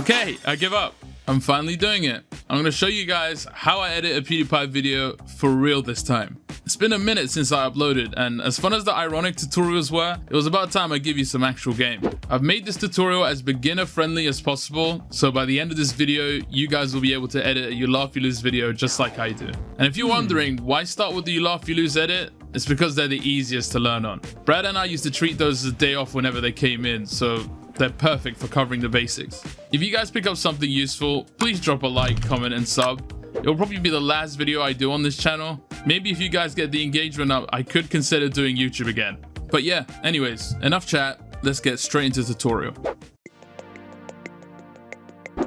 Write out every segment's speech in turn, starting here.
Okay, I give up. I'm finally doing it. I'm going to show you guys how I edit a PewDiePie video for real this time. It's been a minute since I uploaded, and as fun as the ironic tutorials were, it was about time I give you some actual game. I've made this tutorial as beginner friendly as possible, so by the end of this video, you guys will be able to edit a You Laugh You Lose video just like I do. And if you're wondering why start with the You Laugh You Lose edit, it's because they're the easiest to learn on. Brad and I used to treat those as a day off whenever they came in, so they're perfect for covering the basics. If you guys pick up something useful, please drop a like, comment, and sub. It'll probably be the last video I do on this channel. Maybe if you guys get the engagement up, I could consider doing YouTube again. But yeah, anyways, enough chat. Let's get straight into the tutorial.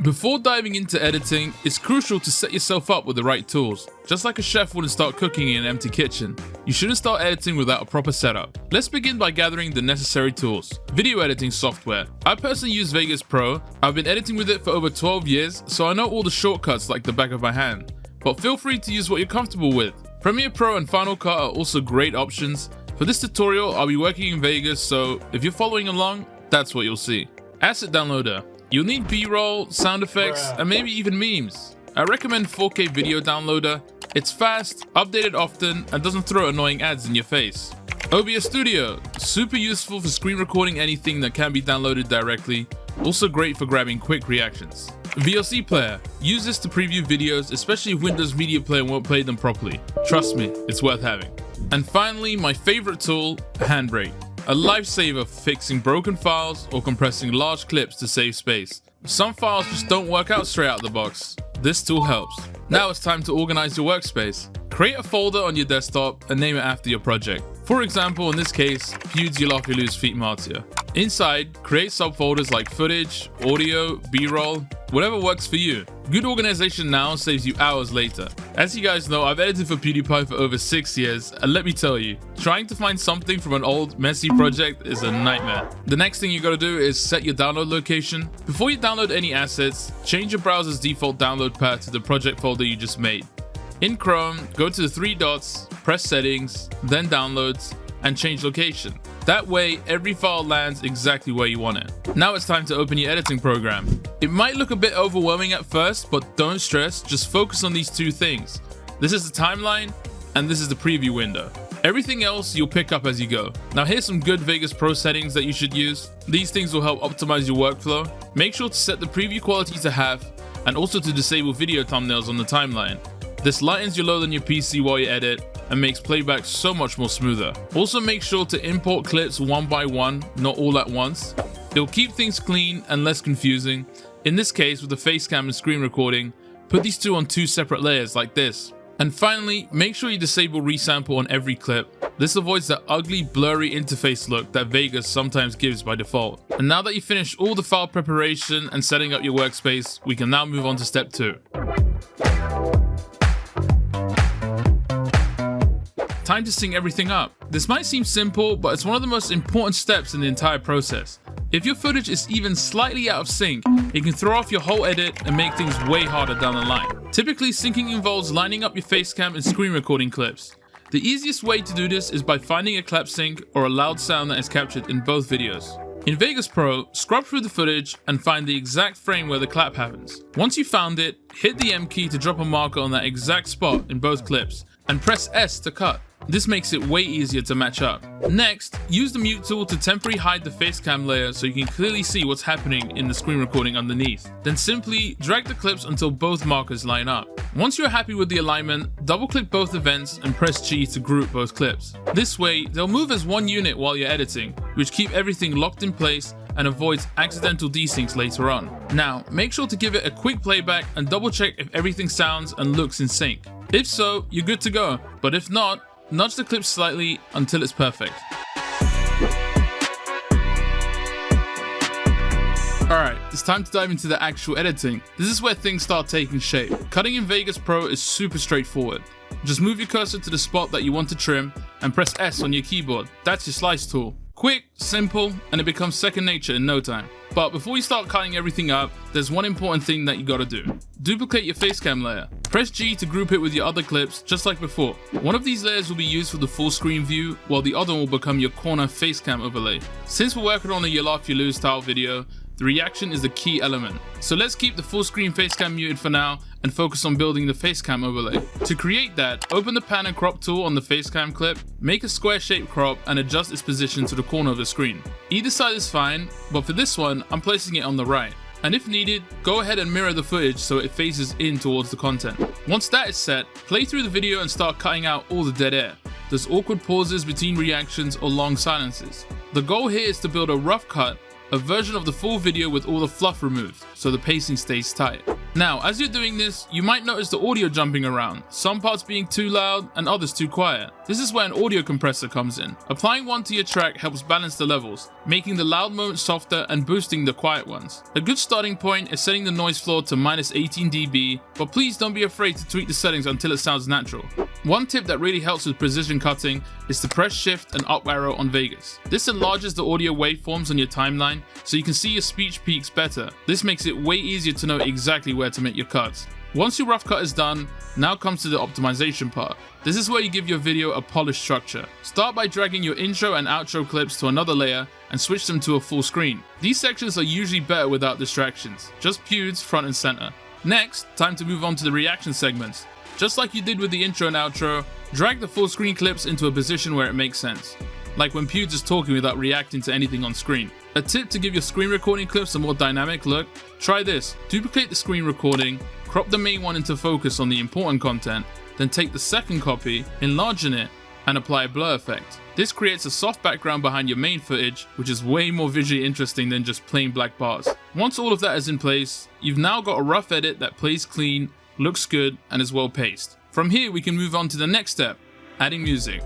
Before diving into editing, it's crucial to set yourself up with the right tools. Just like a chef wouldn't start cooking in an empty kitchen, you shouldn't start editing without a proper setup. Let's begin by gathering the necessary tools. Video editing software. I personally use Vegas Pro. I've been editing with it for over 12 years, so I know all the shortcuts like the back of my hand. But feel free to use what you're comfortable with. Premiere Pro and Final Cut are also great options. For this tutorial, I'll be working in Vegas, so if you're following along, that's what you'll see. Asset downloader. You'll need B-roll, sound effects, and maybe even memes. I recommend 4K video downloader. It's fast, updated often, and doesn't throw annoying ads in your face. OBS Studio, super useful for screen recording anything that can be downloaded directly. Also great for grabbing quick reactions. VLC Player, use this to preview videos, especially if Windows Media Player won't play them properly. Trust me, it's worth having. And finally, my favorite tool, Handbrake. A lifesaver for fixing broken files or compressing large clips to save space. Some files just don't work out straight out the box. This tool helps. Now it's time to organize your workspace. Create a folder on your desktop and name it after your project. For example, in this case, Pew's You Laugh You Lose feat Martia. Inside, create subfolders like footage, audio, B-roll, whatever works for you. Good organization now saves you hours later. As you guys know, I've edited for PewDiePie for over 6 years, and let me tell you, trying to find something from an old, messy project is a nightmare. The next thing you gotta do is set your download location. Before you download any assets, change your browser's default download path to the project folder you just made. In Chrome, go to the 3 dots, press Settings, then Downloads, and change location. That way, every file lands exactly where you want it. Now it's time to open your editing program. It might look a bit overwhelming at first, but don't stress, just focus on these two things. This is the timeline, and this is the preview window. Everything else you'll pick up as you go. Now here's some good Vegas Pro settings that you should use. These things will help optimize your workflow. Make sure to set the preview quality to half, and also to disable video thumbnails on the timeline. This lightens your load on your PC while you edit, and makes playback so much more smoother. Also make sure to import clips one by one, not all at once. It'll keep things clean and less confusing. In this case, with the face cam and screen recording, put these two on 2 separate layers like this. And finally, make sure you disable resample on every clip. This avoids the ugly, blurry interface look that Vegas sometimes gives by default. And now that you've finished all the file preparation and setting up your workspace, we can now move on to step 2. Time to sync everything up. This might seem simple, but it's one of the most important steps in the entire process. If your footage is even slightly out of sync, it can throw off your whole edit and make things way harder down the line. Typically, syncing involves lining up your face cam and screen recording clips. The easiest way to do this is by finding a clap sync or a loud sound that is captured in both videos. In Vegas Pro, scrub through the footage and find the exact frame where the clap happens. Once you've found it, hit the M key to drop a marker on that exact spot in both clips, and press S to cut. This makes it way easier to match up. Next, use the mute tool to temporarily hide the facecam layer so you can clearly see what's happening in the screen recording underneath. Then simply drag the clips until both markers line up. Once you're happy with the alignment, double click both events and press G to group both clips. This way, they'll move as one unit while you're editing, which keep everything locked in place and avoids accidental desyncs later on. Now, make sure to give it a quick playback and double check if everything sounds and looks in sync. If so, you're good to go, but if not, nudge the clip slightly until it's perfect. Alright, it's time to dive into the actual editing. This is where things start taking shape. Cutting in Vegas Pro is super straightforward. Just move your cursor to the spot that you want to trim and press S on your keyboard. That's your slice tool. Quick, simple, and it becomes second nature in no time. But before you start cutting everything up, there's one important thing that you gotta do. Duplicate your facecam layer. Press G to group it with your other clips, just like before. One of these layers will be used for the full screen view, while the other one will become your corner facecam overlay. Since we're working on a You Laugh You Lose style video, the reaction is the key element. So let's keep the full screen facecam muted for now and focus on building the facecam overlay. To create that, open the pan and crop tool on the facecam clip, make a square shaped crop and adjust its position to the corner of the screen. Either side is fine, but for this one, I'm placing it on the right. And if needed, go ahead and mirror the footage so it faces in towards the content. Once that is set, play through the video and start cutting out all the dead air. There's awkward pauses between reactions or long silences. The goal here is to build a rough cut, a version of the full video with all the fluff removed, so the pacing stays tight. Now, as you're doing this, you might notice the audio jumping around, some parts being too loud and others too quiet. This is where an audio compressor comes in. Applying one to your track helps balance the levels, making the loud moments softer and boosting the quiet ones. A good starting point is setting the noise floor to -18 dB, but please don't be afraid to tweak the settings until it sounds natural. One tip that really helps with precision cutting is to press shift and up arrow on Vegas. This enlarges the audio waveforms on your timeline so you can see your speech peaks better. This makes it way easier to know exactly where to make your cuts. Once your rough cut is done, now comes to the optimization part. This is where you give your video a polished structure. Start by dragging your intro and outro clips to another layer and switch them to a full screen. These sections are usually better without distractions, just pewds front and center. Next, time to move on to the reaction segments. Just like you did with the intro and outro, drag the full screen clips into a position where it makes sense. Like when Pewds is talking without reacting to anything on screen. A tip to give your screen recording clips a more dynamic look, try this. Duplicate the screen recording, crop the main one into focus on the important content, then take the second copy, enlarge it, and apply a blur effect. This creates a soft background behind your main footage, which is way more visually interesting than just plain black bars. Once all of that is in place, you've now got a rough edit that plays clean, looks good, and is well paced. From here, we can move on to the next step, adding music.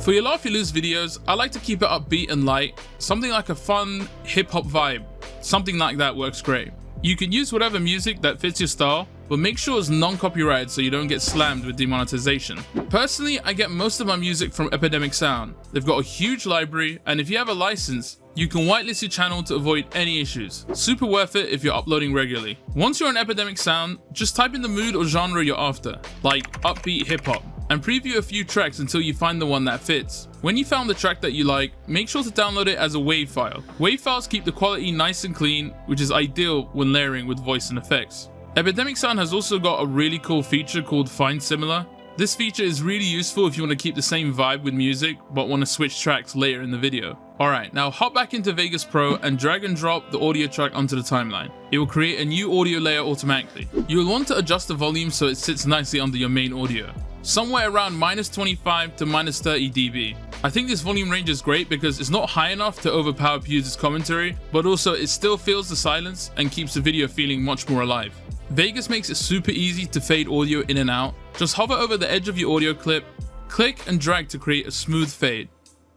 For your Laugh You Lose videos, I like to keep it upbeat and light, something like a fun hip-hop vibe. Something like that works great. You can use whatever music that fits your style, but make sure it's non-copyrighted so you don't get slammed with demonetization. Personally, I get most of my music from Epidemic Sound. They've got a huge library, and if you have a license, you can whitelist your channel to avoid any issues. Super worth it if you're uploading regularly. Once you're on Epidemic Sound, just type in the mood or genre you're after, like upbeat hip-hop, and preview a few tracks until you find the one that fits. When you found the track that you like, make sure to download it as a WAV file. WAV files keep the quality nice and clean, which is ideal when layering with voice and effects. Epidemic Sound has also got a really cool feature called Find Similar. This feature is really useful if you want to keep the same vibe with music but want to switch tracks later in the video. Alright, now hop back into Vegas Pro and drag and drop the audio track onto the timeline. It will create a new audio layer automatically. You will want to adjust the volume so it sits nicely under your main audio, somewhere around -25 to -30 dB. I think this volume range is great because it's not high enough to overpower Pewds' commentary, but also it still fills the silence and keeps the video feeling much more alive. Vegas makes it super easy to fade audio in and out. Just hover over the edge of your audio clip, click and drag to create a smooth fade.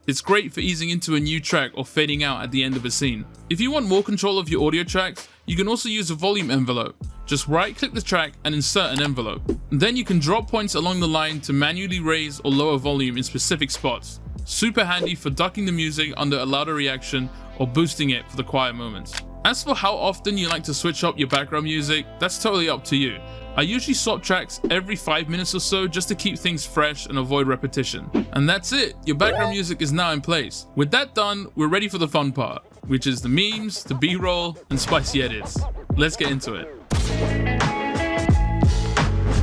It's great for easing into a new track or fading out at the end of a scene. If you want more control of your audio tracks, you can also use a volume envelope. Just right-click the track and insert an envelope. Then you can drop points along the line to manually raise or lower volume in specific spots. Super handy for ducking the music under a louder reaction or boosting it for the quiet moments. As for how often you like to switch up your background music, that's totally up to you. I usually swap tracks every 5 minutes or so just to keep things fresh and avoid repetition. And that's it, your background music is now in place. With that done, we're ready for the fun part, which is the memes, the B-roll, and spicy edits. Let's get into it.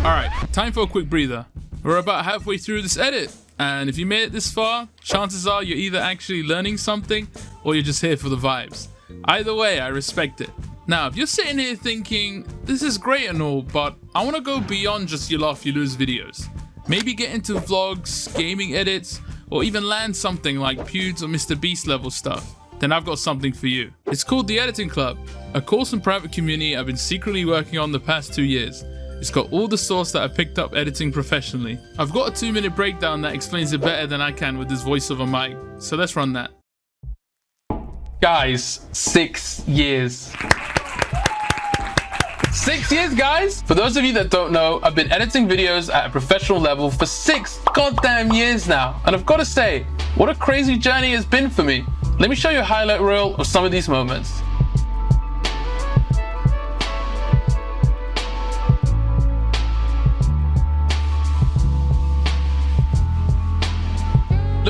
Alright, time for a quick breather. We're about halfway through this edit, and if you made it this far, chances are you're either actually learning something or you're just here for the vibes. Either way, I respect it. Now, if you're sitting here thinking, this is great and all, but I want to go beyond just your Laugh You Lose videos. Maybe get into vlogs, gaming edits, or even land something like Pewds or Mr. Beast level stuff. Then I've got something for you. It's called The Editing Club, a course and private community I've been secretly working on the past 2 years. It's got all the source that I picked up editing professionally. I've got a 2-minute breakdown that explains it better than I can with this voiceover mic, so let's run that. Guys, 6 years. 6 years, guys! For those of you that don't know, I've been editing videos at a professional level for 6 goddamn years now. And I've got to say, what a crazy journey it's been for me. Let me show you a highlight reel of some of these moments.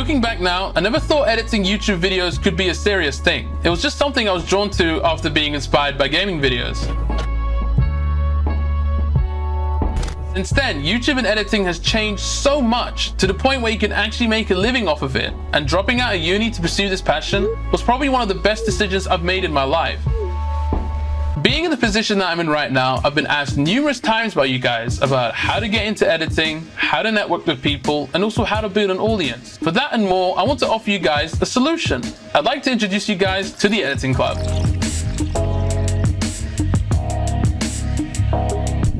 Looking back now, I never thought editing YouTube videos could be a serious thing. It was just something I was drawn to after being inspired by gaming videos. Since then, YouTube and editing has changed so much to the point where you can actually make a living off of it, and dropping out of uni to pursue this passion was probably one of the best decisions I've made in my life. Being in the position that I'm in right now, I've been asked numerous times by you guys about how to get into editing, how to network with people, and also how to build an audience. For that and more, I want to offer you guys a solution. I'd like to introduce you guys to the Editing Club.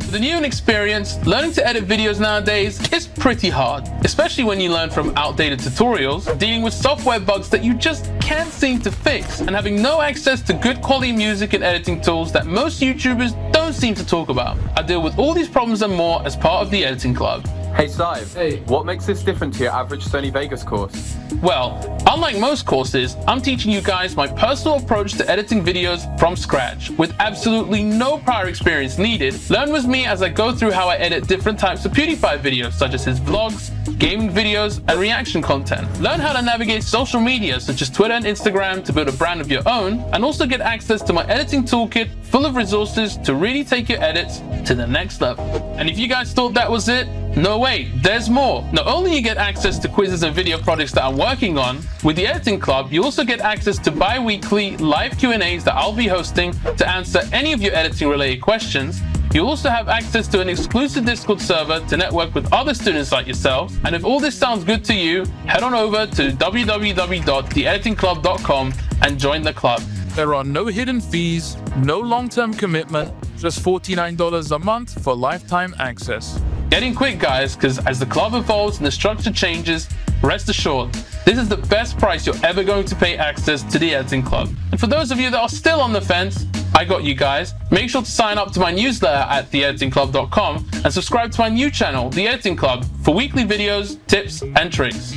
For the new and experienced, learning to edit videos nowadays is pretty hard, especially when you learn from outdated tutorials, dealing with software bugs that you just can't seem to fix, and having no access to good quality music and editing tools that most YouTubers don't seem to talk about. I deal with all these problems and more as part of the Editing Club. Hey Sive, Hey. What makes this different to your average Sony Vegas course? Well, unlike most courses, I'm teaching you guys my personal approach to editing videos from scratch, with absolutely no prior experience needed. Learn with me as I go through how I edit different types of PewDiePie videos, such as his vlogs, gaming videos, and reaction content. Learn how to navigate social media, such as Twitter and Instagram, to build a brand of your own, and also get access to my editing toolkit full of resources to really take your edits to the next level. And if you guys thought that was it, no way, there's more. Not only you get access to quizzes and video projects that I'm working on, with the Editing Club, you also get access to bi-weekly live Q&As that I'll be hosting to answer any of your editing related questions. You also have access to an exclusive Discord server to network with other students like yourselves. And if all this sounds good to you, head on over to www.theeditingclub.com and join the club. There are no hidden fees, no long-term commitment, just $49 a month for lifetime access. Get in quick, guys, because as the club evolves and the structure changes, rest assured, this is the best price you're ever going to pay access to the Editing Club. And for those of you that are still on the fence, I got you guys. Make sure to sign up to my newsletter at theeditingclub.com and subscribe to my new channel, The Editing Club, for weekly videos, tips, and tricks.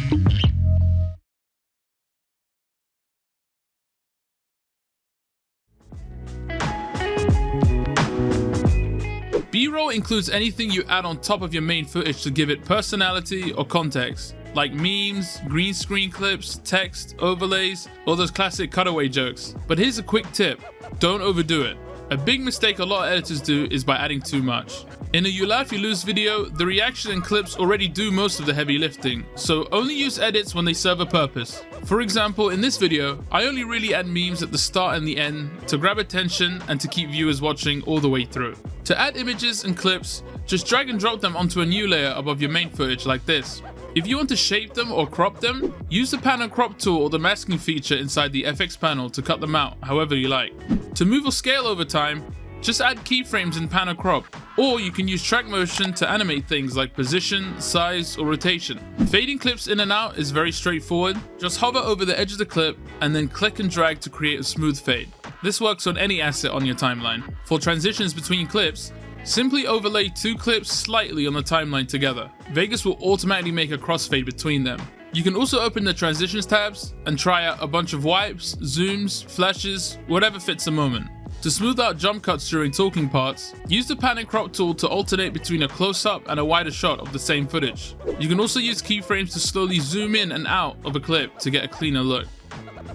B-roll includes anything you add on top of your main footage to give it personality or context, like memes, green screen clips, text, overlays, or those classic cutaway jokes. But here's a quick tip, don't overdo it. A big mistake a lot of editors do is by adding too much. In a you laugh you lose video, the reaction and clips already do most of the heavy lifting, so only use edits when they serve a purpose. For example, in this video, I only really add memes at the start and the end to grab attention and to keep viewers watching all the way through. To add images and clips, just drag and drop them onto a new layer above your main footage like this. If you want to shape them or crop them, use the pan and crop tool or the masking feature inside the FX panel to cut them out however you like. To move or scale over time, just add keyframes in pan and crop, or you can use track motion to animate things like position, size, or rotation. Fading clips in and out is very straightforward. Just hover over the edge of the clip and then click and drag to create a smooth fade. This works on any asset on your timeline. For transitions between clips, simply overlay two clips slightly on the timeline together. Vegas will automatically make a crossfade between them. You can also open the transitions tabs and try out a bunch of wipes, zooms, flashes, whatever fits the moment. To smooth out jump cuts during talking parts, use the pan and crop tool to alternate between a close-up and a wider shot of the same footage. You can also use keyframes to slowly zoom in and out of a clip to get a cleaner look.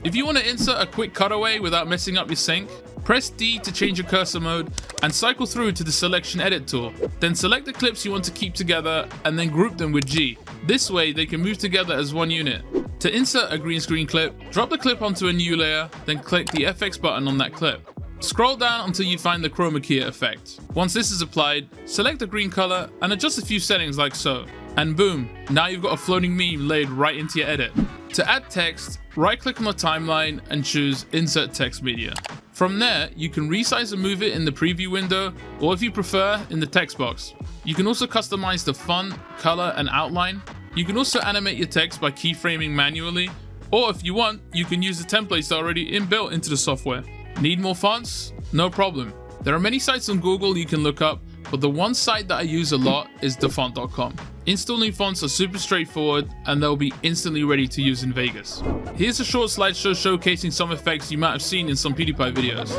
If you want to insert a quick cutaway without messing up your sync, press D to change your cursor mode and cycle through to the selection edit tool. Then select the clips you want to keep together and then group them with G. This way they can move together as one unit. To insert a green screen clip, drop the clip onto a new layer, then click the FX button on that clip. Scroll down until you find the chroma key effect. Once this is applied, select the green color and adjust a few settings like so. And boom, now you've got a floating meme laid right into your edit. To add text, right click on the timeline and choose Insert Text Media. From there, you can resize and move it in the preview window, or if you prefer, in the text box. You can also customize the font, color, and outline. You can also animate your text by keyframing manually, or if you want, you can use the templates that are already inbuilt into the software. Need more fonts? No problem. There are many sites on Google you can look up, but the one site that I use a lot is thefont.com. Installing fonts are super straightforward and they'll be instantly ready to use in Vegas. Here's a short slideshow showcasing some effects you might have seen in some PewDiePie videos.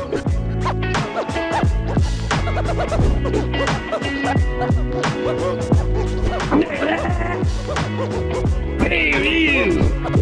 Hey, you!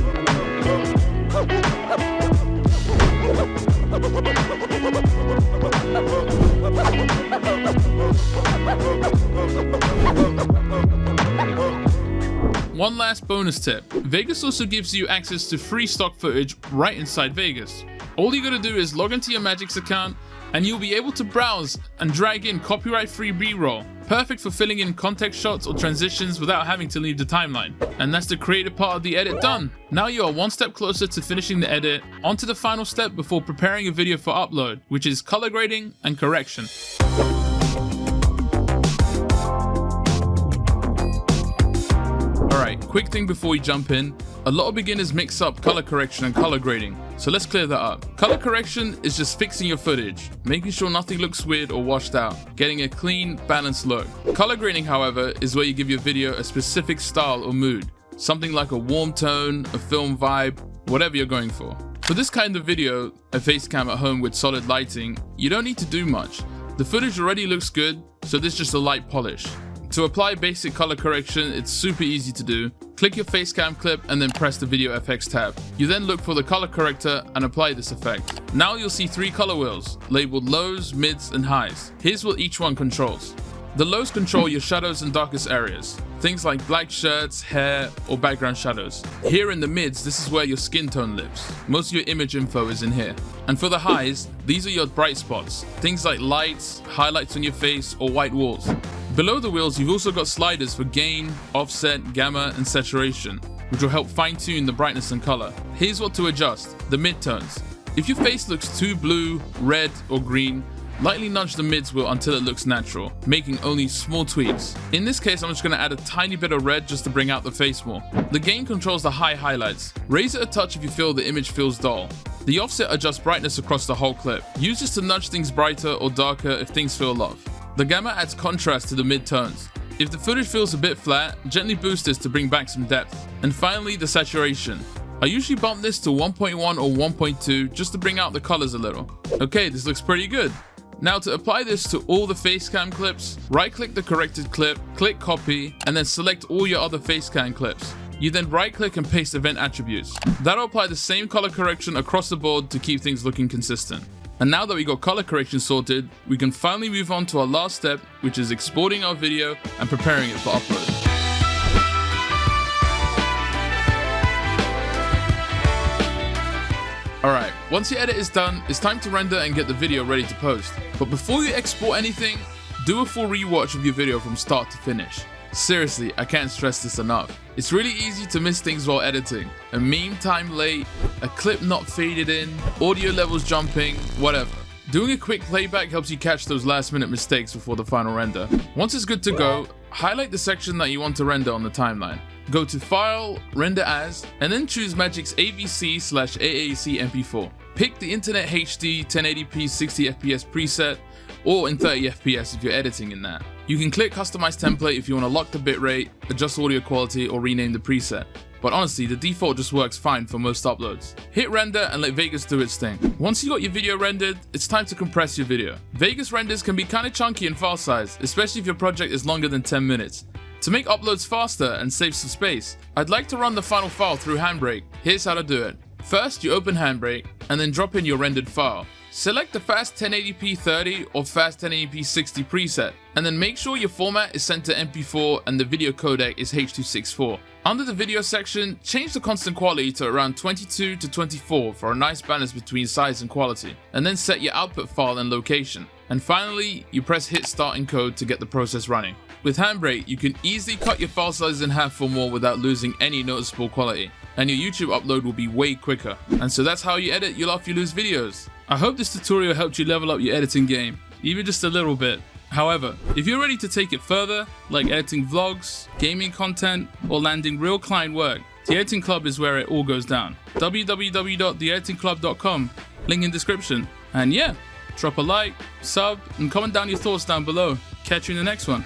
one last bonus tip. Vegas also gives you access to free stock footage right inside Vegas. All you gotta do is log into your Magix account and you'll be able to browse and drag in copyright-free B-roll, perfect for filling in context shots or transitions without having to leave the timeline. And that's the creative part of the edit done. Now you are one step closer to finishing the edit, onto the final step before preparing a video for upload, which is color grading and correction. Alright, quick thing before we jump in. A lot of beginners mix up color correction and color grading, so let's clear that up. Color correction is just fixing your footage, making sure nothing looks weird or washed out, getting a clean, balanced look. Color grading, however, is where you give your video a specific style or mood, something like a warm tone, a film vibe, whatever you're going for. For this kind of video, a face cam at home with solid lighting, you don't need to do much. The footage already looks good, so this is just a light polish. To apply basic color correction, it's super easy to do. Click your facecam clip and then press the video FX tab. You then look for the color corrector and apply this effect. Now you'll see 3 color wheels, labeled lows, mids, and highs. Here's what each one controls. The lows control your shadows and darkest areas. Things like black shirts, hair, or background shadows. Here in the mids, this is where your skin tone lives. Most of your image info is in here. And for the highs, these are your bright spots. Things like lights, highlights on your face, or white walls. Below the wheels, you've also got sliders for gain, offset, gamma, and saturation, which will help fine-tune the brightness and color. Here's what to adjust: the midtones. If your face looks too blue, red, or green, lightly nudge the mids wheel until it looks natural, making only small tweaks. In this case, I'm just going to add a tiny bit of red just to bring out the face more. The gain controls the high highlights. Raise it a touch if you feel the image feels dull. The offset adjusts brightness across the whole clip. Use this to nudge things brighter or darker if things feel off. The gamma adds contrast to the mid-tones. If the footage feels a bit flat, gently boost this to bring back some depth. And finally, the saturation. I usually bump this to 1.1 or 1.2 just to bring out the colors a little. Okay, this looks pretty good. Now to apply this to all the facecam clips, right-click the corrected clip, click copy, and then select all your other facecam clips. You then right-click and paste event attributes. That'll apply the same color correction across the board to keep things looking consistent. And now that we got color correction sorted, we can finally move on to our last step, which is exporting our video and preparing it for upload. Alright, once your edit is done, it's time to render and get the video ready to post. But before you export anything, do a full rewatch of your video from start to finish. Seriously, I can't stress this enough. It's really easy to miss things while editing. A meme time late, a clip not faded in, audio levels jumping, whatever. Doing a quick playback helps you catch those last minute mistakes before the final render. Once it's good to go, highlight the section that you want to render on the timeline. Go to File, Render As, and then choose Magix AVC/AAC MP4. Pick the Internet HD 1080p 60fps preset, or in 30fps if you're editing in that. You can click Customize Template if you want to lock the bitrate, adjust audio quality, or rename the preset. But honestly, the default just works fine for most uploads. Hit render and let Vegas do its thing. Once you got your video rendered, it's time to compress your video. Vegas renders can be kinda chunky in file size, especially if your project is longer than 10 minutes. To make uploads faster and save some space, I'd like to run the final file through Handbrake. Here's how to do it. First, you open Handbrake and then drop in your rendered file. Select the Fast 1080p 30 or Fast 1080p 60 preset, and then make sure your format is set to MP4 and the video codec is H.264. Under the video section, change the constant quality to around 22 to 24 for a nice balance between size and quality, and then set your output file and location. And finally, you press hit start encode to get the process running. With Handbrake, you can easily cut your file size in half or more without losing any noticeable quality, and your YouTube upload will be way quicker. And so that's how you edit your Laugh You Lose videos. I hope this tutorial helped you level up your editing game, even just a little bit. However, if you're ready to take it further, like editing vlogs, gaming content, or landing real client work, The Editing Club is where it all goes down. www.theeditingclub.com, link in description. And yeah, drop a like, sub, and comment down your thoughts down below. Catch you in the next one.